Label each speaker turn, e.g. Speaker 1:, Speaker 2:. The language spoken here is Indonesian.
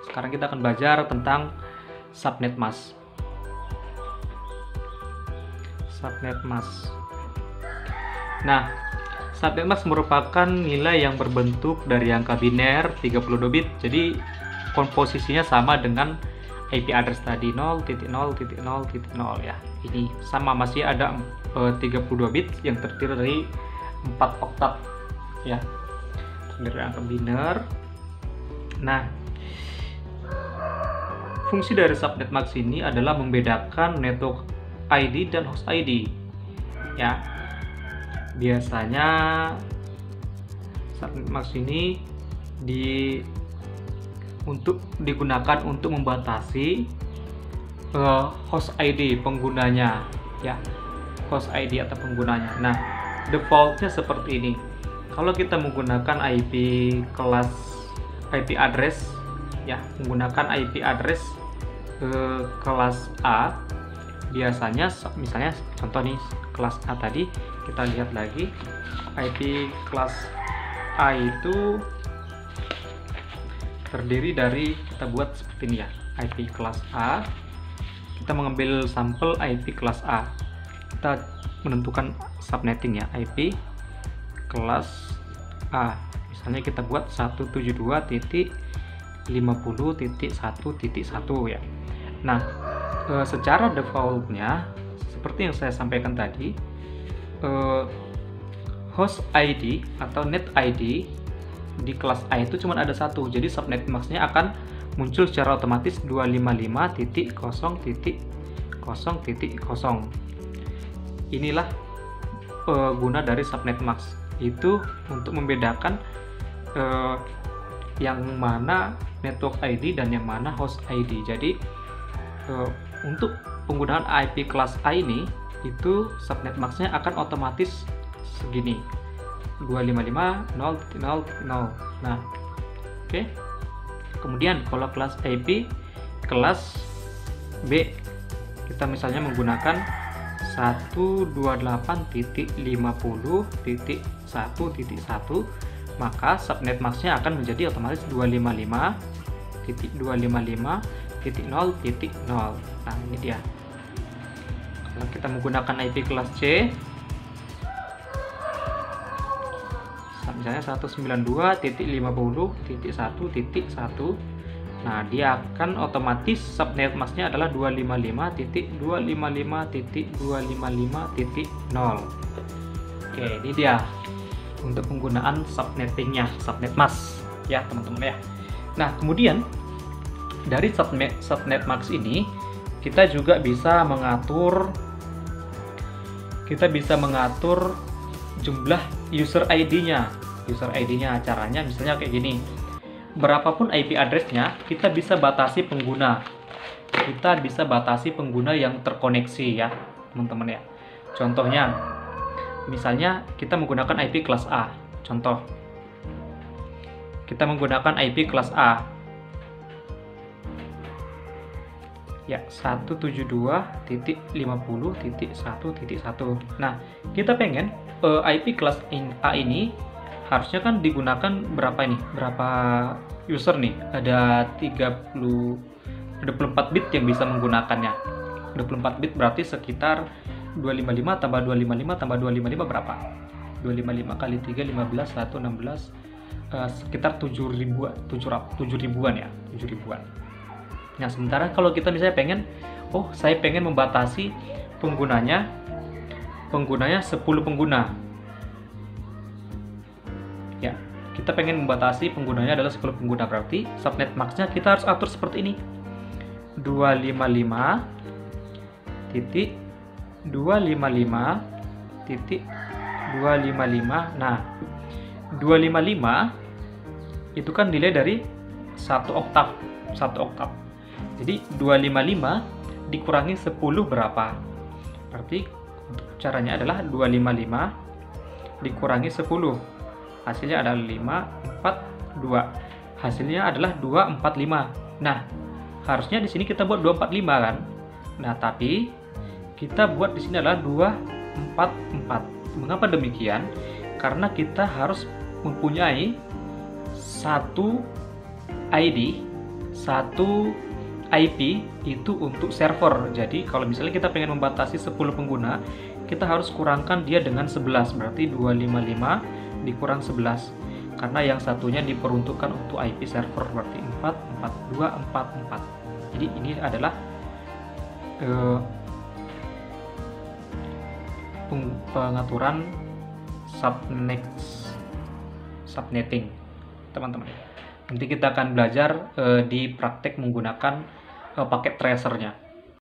Speaker 1: Sekarang kita akan belajar tentang subnet mask. Subnet mask. Nah, subnet mask merupakan nilai yang berbentuk dari angka biner 32 bit. Jadi komposisinya sama dengan IP address tadi 0.0.0.0 ya. Ini sama, masih ada 32 bit yang terdiri dari 4 oktav ya. Dari angka biner. Nah, fungsi dari subnet mask ini adalah membedakan network ID dan host ID ya. Biasanya subnet mask ini digunakan untuk membatasi host ID penggunanya ya, host ID atau penggunanya. Nah, defaultnya seperti ini. Kalau kita menggunakan IP address ya, menggunakan IP address kelas A, biasanya misalnya contoh nih kelas A tadi, kita lihat lagi IP kelas A itu terdiri dari, kita buat seperti ini ya, IP kelas A. Kita mengambil sampel IP kelas A, kita menentukan subnetting ya, IP kelas A. Misalnya kita buat 172.50.1.1 ya. Nah, secara defaultnya seperti yang saya sampaikan tadi, host ID atau net ID di kelas A itu cuma ada satu, jadi subnet mask-nya akan muncul secara otomatis 255.0.0.0. Inilah guna dari subnet mask, itu untuk membedakan yang mana network ID dan yang mana host ID. Jadi untuk penggunaan IP kelas A ini, itu subnet mask-nya akan otomatis segini, 255.0.0.0. Nah, oke. Kemudian kalau kelas IP kelas B, kita misalnya menggunakan 128.50.1.1, maka subnet mask-nya akan menjadi otomatis 255.255.0.0. Nah, ini dia. Kalau kita menggunakan IP kelas C, misalnya 192.50.1.1, nah dia akan otomatis subnet mask-nya adalah 255.255.255.0. Oke, ini dia untuk penggunaan subnettingnya, subnet mask ya teman-teman ya. Nah, kemudian dari subnet mask ini kita juga bisa mengatur jumlah user ID-nya. Caranya misalnya kayak gini. Berapapun IP address-nya, kita bisa batasi pengguna. Kita bisa batasi pengguna yang terkoneksi ya, teman-teman ya. Contohnya, misalnya kita menggunakan IP kelas A. Contoh, kita menggunakan IP kelas A. Ya, 172.50.1.1. Nah, kita pengen IP kelas A ini harusnya kan digunakan berapa ini? Berapa user nih? Ada 24 bit yang bisa menggunakannya. 24 bit berarti sekitar 255 tambah 255 tambah 255 berapa? 255 kali 3 15 1 16, sekitar 7 ribuan ya, 7 ribuan. Nah, sementara kalau kita misalnya pengen, saya pengen membatasi penggunanya 10 pengguna. Ya, kita pengen membatasi penggunanya adalah 10 pengguna, berarti subnet mask-nya kita harus atur seperti ini. 255.255.255. Nah, 255 itu kan nilai dari 1 oktav. Jadi 255 dikurangi 10 berapa? Berarti caranya adalah 255 dikurangi 10. Hasilnya adalah 542. Hasilnya adalah 245. Nah, harusnya di sini kita buat 245 kan? Nah, tapi kita buat di sini adalah 244. Mengapa demikian? Karena kita harus mempunyai satu ID Satu IP itu untuk server. Jadi kalau misalnya kita pengen membatasi 10 pengguna, kita harus kurangkan dia dengan 11, berarti 255 dikurang 11. Karena yang satunya diperuntukkan untuk IP server, berarti 44244. Jadi ini adalah pengaturan subnetting, teman-teman. Nanti kita akan belajar di praktek menggunakan paket tracernya.